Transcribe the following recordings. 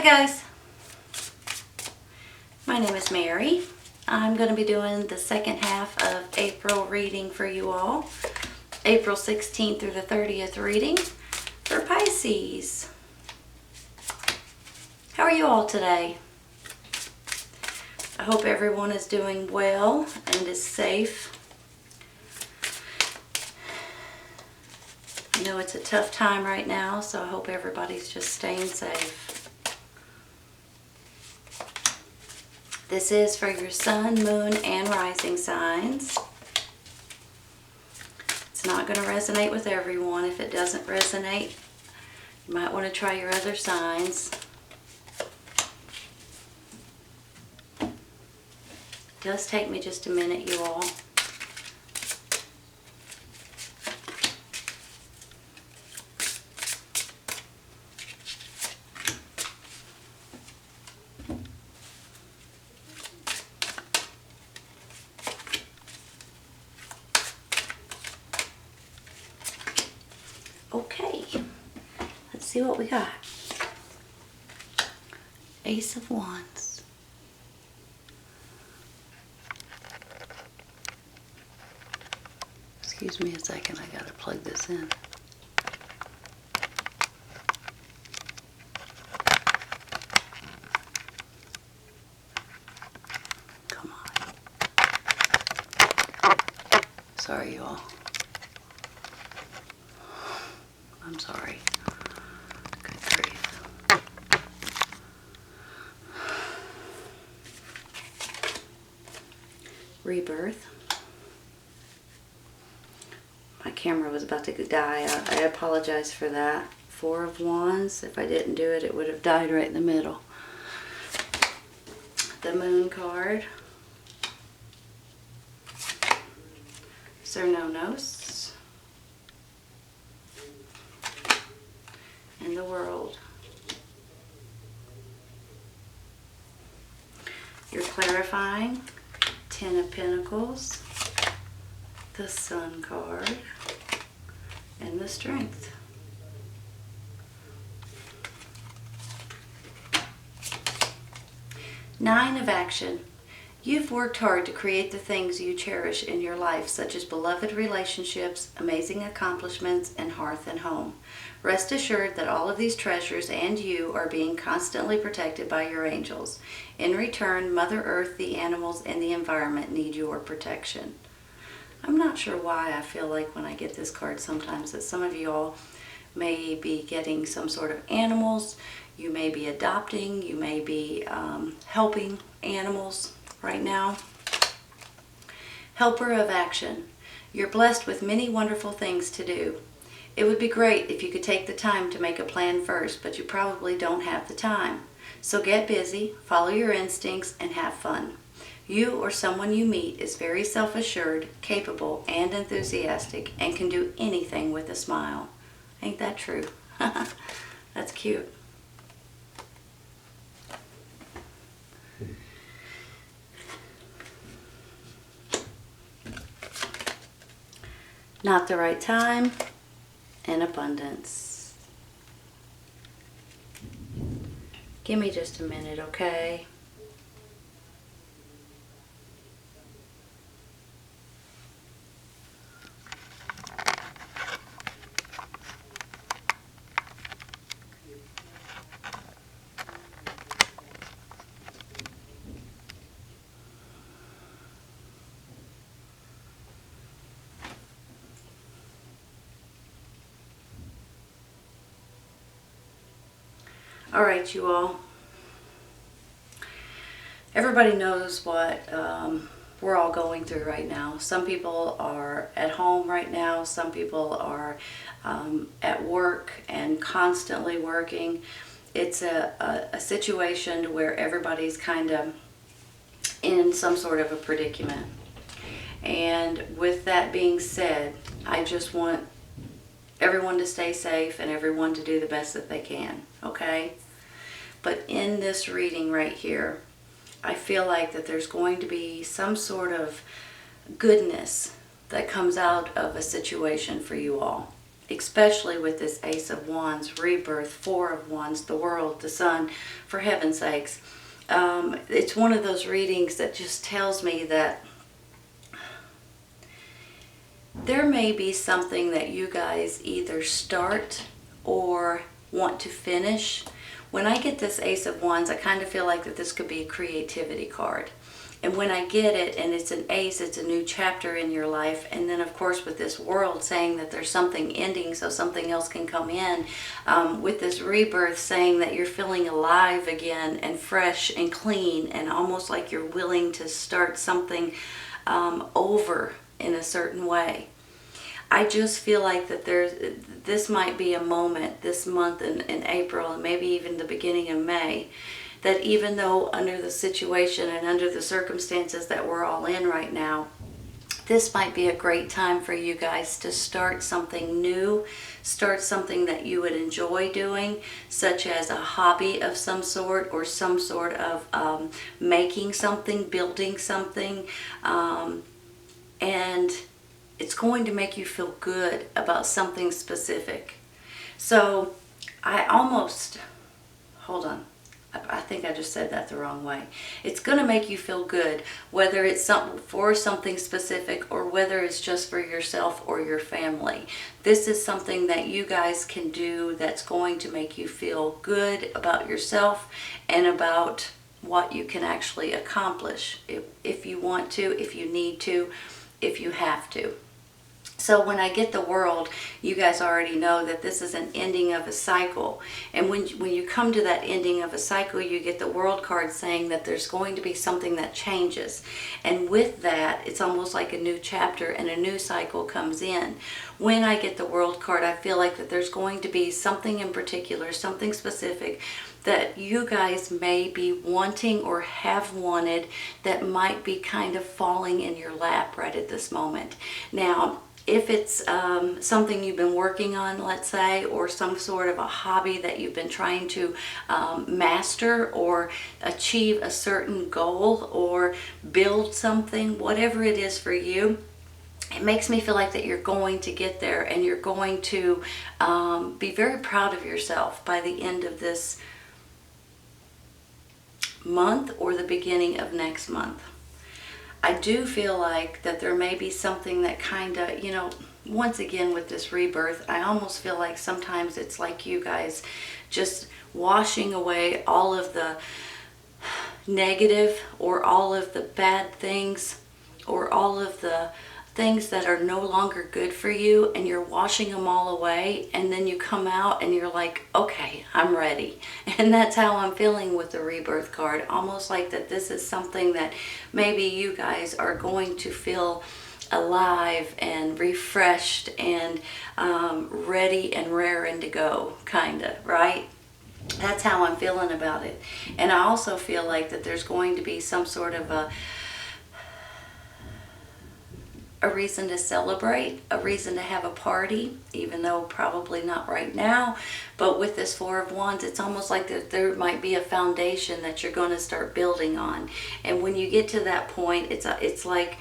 guys, my name is Mary. I'm going to be doing the second half of April reading for you all. April 16th through the 30th reading for Pisces. How are you all today? I hope everyone is doing well and is safe. I know it's a tough time right now, so I hope everybody's just staying safe. This is for your sun, moon, and rising signs. It's not going to resonate with everyone. If it doesn't resonate, you might want to try your other signs. It does take me just a minute, you all. Okay, let's see what we got. Ace of Wands. Excuse me a second, I gotta plug this in. Come on. Sorry, you all. I'm sorry. Good grief. Rebirth. My camera was about to die. I apologize for that. Four of Wands. If I didn't do it, it would have died right in the middle. The Moon card. Cernonos. And the World. You're clarifying. Ten of Pentacles. The Sun card. And the Strength. Nine of Action. You've worked hard to create the things you cherish in your life, such as beloved relationships, amazing accomplishments, and hearth and home. Rest assured that all of these treasures and you are being constantly protected by your angels. In return, Mother Earth, the animals, and the environment need your protection. I'm not sure why I feel like when I get this card sometimes that some of you all may be getting some sort of animals. You may be adopting. You may be helping animals right now. Helper of Action. You're blessed with many wonderful things to do. It would be great if you could take the time to make a plan first, but you probably don't have the time. So get busy, follow your instincts, and have fun. You or someone you meet is very self-assured, capable, and enthusiastic, and can do anything with a smile. Ain't that true? That's cute. Not the right time, and abundance. Give me just a minute, okay? All right, you all. Everybody knows what we're all going through right now. Some people are at home right now. Some people are at work and constantly working. It's a situation where everybody's kind of in some sort of a predicament. And with that being said, I just want everyone to stay safe and everyone to do the best that they can, okay? But in this reading right here, I feel like that there's going to be some sort of goodness that comes out of a situation for you all. especially with this Ace of Wands, rebirth, Four of Wands, the world, the sun, for heaven's sakes. It's one of those readings that just tells me that there may be something that you guys either start or want to finish. When I get this Ace of Wands, I kind of feel like that this could be a creativity card. And when I get it, and it's an ace, it's a new chapter in your life. And then, of course, with this world saying that there's something ending so something else can come in. With this rebirth saying that you're feeling alive again and fresh and clean and almost like you're willing to start something over in a certain way. I just feel like that this might be a moment this month in April and maybe even the beginning of May, that even though under the situation and under the circumstances that we're all in right now, this might be a great time for you guys to start something new, start something that you would enjoy doing, such as a hobby of some sort or some sort of making something, building something, and it's going to make you feel good about something specific. So hold on. I think I just said that the wrong way. It's going to make you feel good, whether it's for something specific or whether it's just for yourself or your family. This is something that you guys can do that's going to make you feel good about yourself and about what you can actually accomplish if you want to, if you need to, if you have to. So when I get the world, you guys already know that this is an ending of a cycle. And when you come to that ending of a cycle, you get the world card saying that there's going to be something that changes. And with that, it's almost like a new chapter and a new cycle comes in. When I get the world card, I feel like that there's going to be something in particular, something specific that you guys may be wanting or have wanted that might be kind of falling in your lap right at this moment. Now, if it's something you've been working on, let's say, or some sort of a hobby that you've been trying to master or achieve a certain goal or build something, whatever it is for you, it makes me feel like that you're going to get there and you're going to be very proud of yourself by the end of this month or the beginning of next month. I do feel like that there may be something that kind of, once again with this rebirth, I almost feel like sometimes it's like you guys just washing away all of the negative or all of the bad things or all of the things that are no longer good for you, and you're washing them all away, and then you come out and you're like, okay, I'm ready. And that's how I'm feeling with the rebirth card. Almost like that this is something that maybe you guys are going to feel alive and refreshed and ready and raring to go, kind of, right? That's how I'm feeling about it. And I also feel like that there's going to be some sort of a reason to celebrate, a reason to have a party, even though probably not right now. But with this Four of Wands, it's almost like that there might be a foundation that you're going to start building on. And when you get to that point, it's like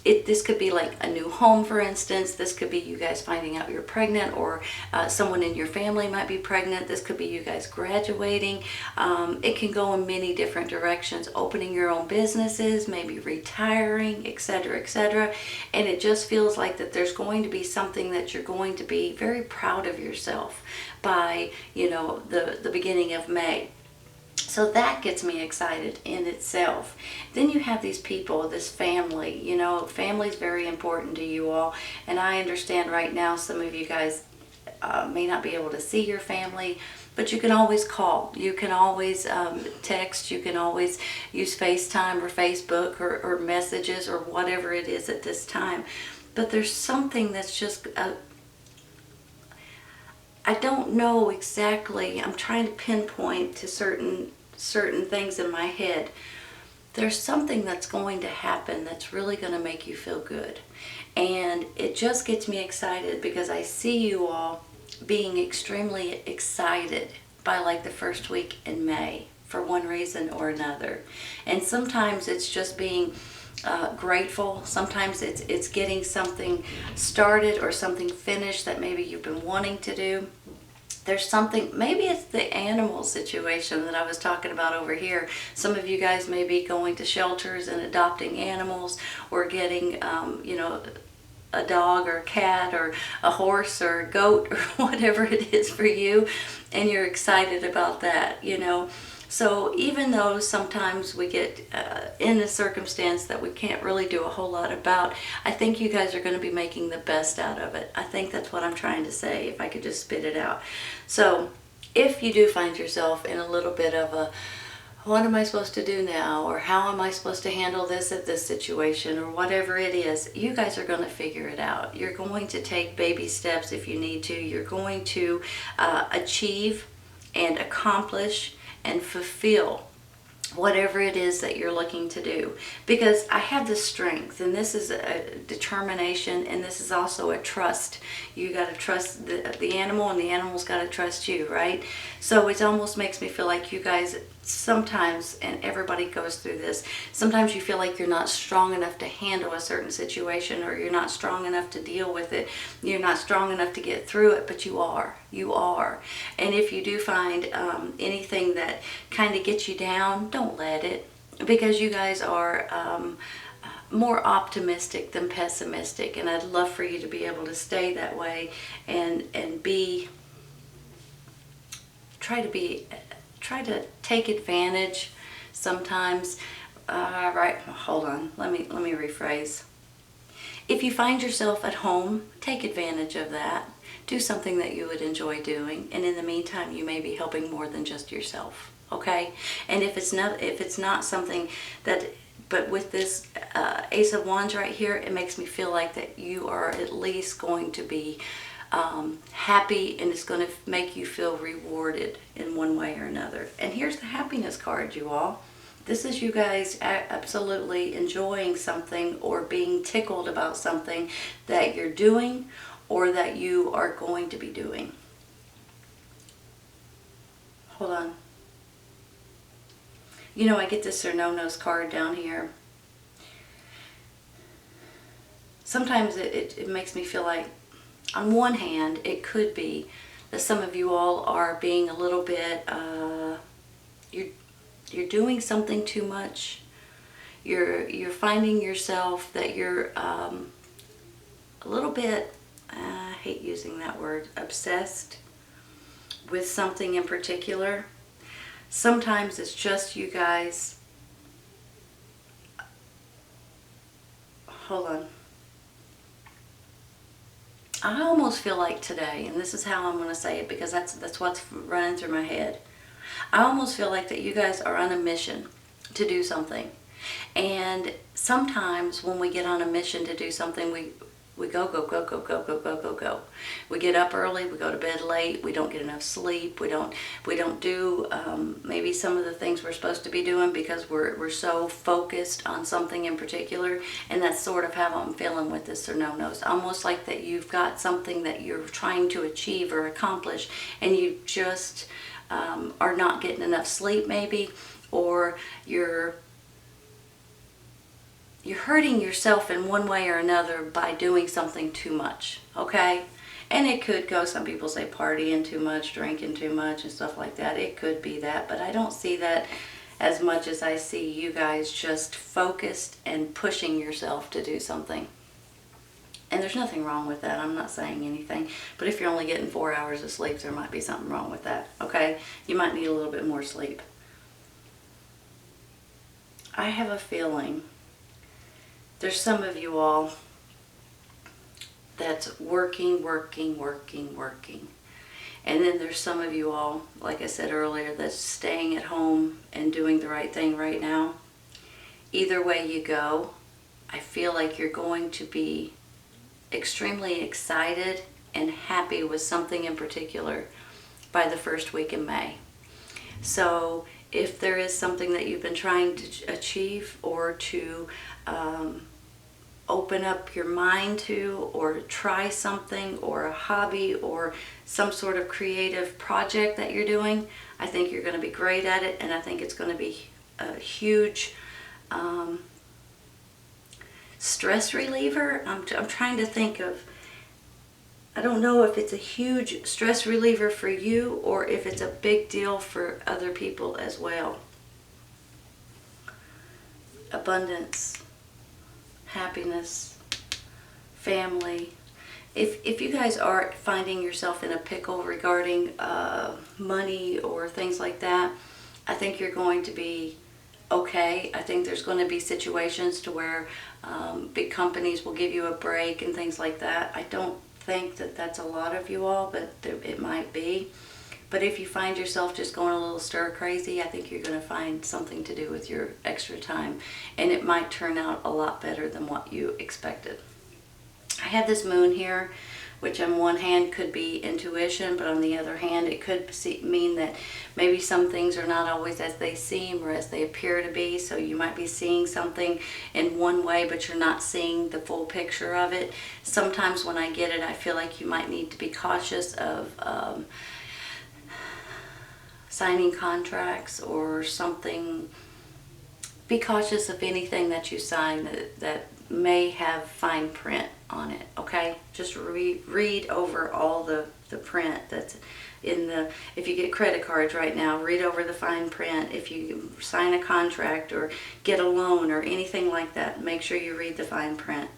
this could be like a new home, for instance. This could be you guys finding out you're pregnant, or someone in your family might be pregnant. This could be you guys graduating. It can go in many different directions. Opening your own businesses, maybe retiring, etc., etc. And it just feels like that there's going to be something that you're going to be very proud of yourself by, the beginning of May. So that gets me excited in itself. Then you have these people, this family. Family's very important to you all. And I understand right now some of you guys may not be able to see your family, but you can always call. You can always text. You can always use FaceTime or Facebook or messages or whatever it is at this time. But there's something that's just... I don't know exactly. I'm trying to pinpoint to certain things in my head. There's something that's going to happen that's really going to make you feel good. And it just gets me excited because I see you all being extremely excited by like the first week in May for one reason or another. And sometimes it's just being grateful. Sometimes it's getting something started or something finished that maybe you've been wanting to do. There's something, maybe it's the animal situation that I was talking about over here. Some of you guys may be going to shelters and adopting animals, or getting, a dog or a cat or a horse or a goat or whatever it is for you, and you're excited about that. So even though sometimes we get in a circumstance that we can't really do a whole lot about, I think you guys are going to be making the best out of it. I think that's what I'm trying to say, if I could just spit it out. So if you do find yourself in a little bit of a, what am I supposed to do now? Or how am I supposed to handle this at this situation? Or whatever it is, you guys are going to figure it out. You're going to take baby steps if you need to. You're going to achieve and accomplish and fulfill whatever it is that you're looking to do, because I have the strength, and this is a determination, and this is also a trust. You got to trust the animal, and the animal's got to trust you, right? So it almost makes me feel like you guys sometimes, and everybody goes through this, sometimes you feel like you're not strong enough to handle a certain situation, or you're not strong enough to deal with it, you're not strong enough to get through it, but you are. And if you do find anything that kind of gets you down, don't let it, because you guys are more optimistic than pessimistic, and I'd love for you to be able to stay that way, and try to take advantage sometimes. Right, hold on, let me rephrase. If you find yourself at home, take advantage of that. Do something that you would enjoy doing, and in the meantime you may be helping more than just yourself, okay? And if it's not something that, but with this Ace of Wands right here, it makes me feel like that you are at least going to be happy, and it's going to make you feel rewarded in one way or another. And here's the happiness card, you all. This is you guys absolutely enjoying something, or being tickled about something that you're doing, or that you are going to be doing. Hold on. I get this or no-nos card down here. Sometimes it makes me feel like, on one hand, it could be that some of you all are being a little bit, you're doing something too much. You're finding yourself that you're a little bit, I hate using that word, obsessed with something in particular. Sometimes it's just you guys, hold on. I almost feel like today, and this is how I'm going to say it, because that's what's running through my head. I almost feel like that you guys are on a mission to do something. And sometimes when we get on a mission to do something, we go. We get up early, we go to bed late, we don't get enough sleep, we don't do maybe some of the things we're supposed to be doing, because we're so focused on something in particular. And that's sort of how I'm feeling with this or no-nos. Almost like that you've got something that you're trying to achieve or accomplish, and you just are not getting enough sleep maybe, or you're hurting yourself in one way or another by doing something too much, okay? And it could go, some people say partying too much, drinking too much and stuff like that. It could be that, but I don't see that as much as I see you guys just focused and pushing yourself to do something. And there's nothing wrong with that. I'm not saying anything. But if you're only getting 4 hours of sleep, there might be something wrong with that, okay? You might need a little bit more sleep. I have a feeling there's some of you all that's working. And then there's some of you all, like I said earlier, that's staying at home and doing the right thing right now. Either way you go, I feel like you're going to be extremely excited and happy with something in particular by the first week in May. So if there is something that you've been trying to achieve, or to open up your mind to, or try something, or a hobby, or some sort of creative project that you're doing, I think you're going to be great at it, and I think it's going to be a huge stress reliever. I'm trying to think of, I don't know if it's a huge stress reliever for you or if it's a big deal for other people as well. Abundance, happiness, family. If you guys are finding yourself in a pickle regarding money or things like that, I think you're going to be okay. I think there's going to be situations to where big companies will give you a break and things like that. I don't think that that's a lot of you all, but it might be. But if you find yourself just going a little stir crazy, I think you're going to find something to do with your extra time, and it might turn out a lot better than what you expected. I have this moon here, which on one hand could be intuition, but on the other hand it could mean that maybe some things are not always as they seem or as they appear to be. So you might be seeing something in one way, but you're not seeing the full picture of it. Sometimes when I get it, I feel like you might need to be cautious of signing contracts or something. Be cautious of anything that you sign that may have fine print on it, okay? Just read over all the print that's in the, if you get credit cards right now, read over the fine print. If you sign a contract or get a loan or anything like that, make sure you read the fine print,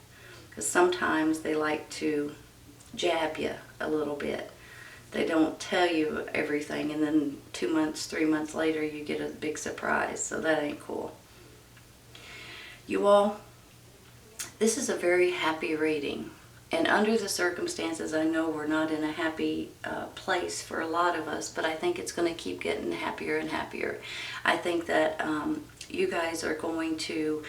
because sometimes they like to jab you a little bit. They don't tell you everything, and then 2 months, 3 months later you get a big surprise, so that ain't cool. You all, this is a very happy reading, and under the circumstances, I know we're not in a happy place for a lot of us, but I think it's going to keep getting happier and happier. I think that you guys are going to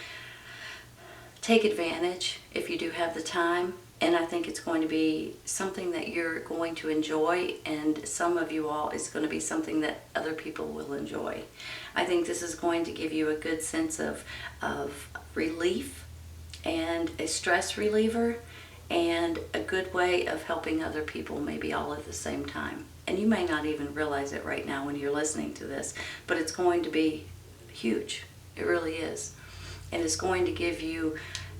take advantage if you do have the time, and I think it's going to be something that you're going to enjoy, and some of you all, it's going to be something that other people will enjoy. I think this is going to give you a good sense of relief and a stress reliever and a good way of helping other people, maybe all at the same time. And you may not even realize it right now when you're listening to this, but it's going to be huge. It really is. And it's going to give you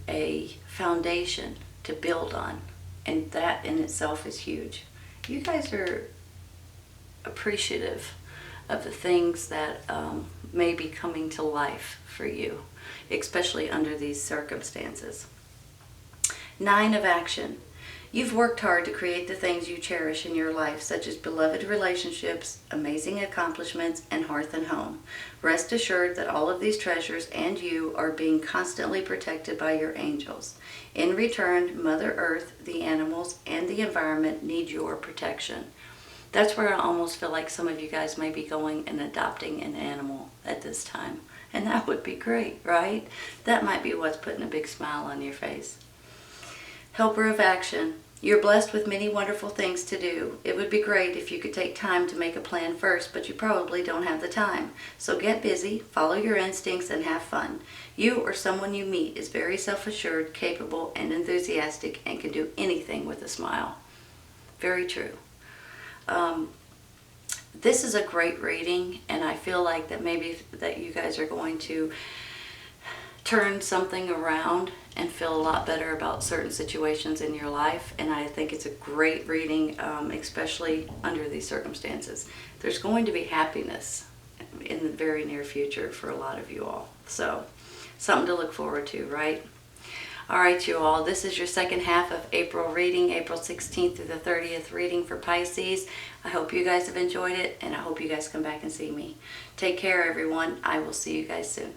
a foundation to build on, and that in itself is huge. You guys are appreciative of the things that may be coming to life for you, especially under these circumstances. 9 of action. You've worked hard to create the things you cherish in your life, such as beloved relationships, amazing accomplishments, and hearth and home. Rest assured that all of these treasures and you are being constantly protected by your angels. In return, Mother Earth, the animals, and the environment need your protection. That's where I almost feel like some of you guys may be going and adopting an animal at this time. And that would be great, right? That might be what's putting a big smile on your face. Helper of action. You're blessed with many wonderful things to do. It would be great if you could take time to make a plan first, but you probably don't have the time. So get busy, follow your instincts, and have fun. You or someone you meet is very self-assured, capable, and enthusiastic, and can do anything with a smile. Very true. This is a great reading, and I feel like that maybe that you guys are going to turn something around and feel a lot better about certain situations in your life. And I think it's a great reading, especially under these circumstances. There's going to be happiness in the very near future for a lot of you all. So something to look forward to, right? All right, you all, this is your second half of April reading, April 16th through the 30th reading for Pisces. I hope you guys have enjoyed it, and I hope you guys come back and see me. Take care, everyone. I will see you guys soon.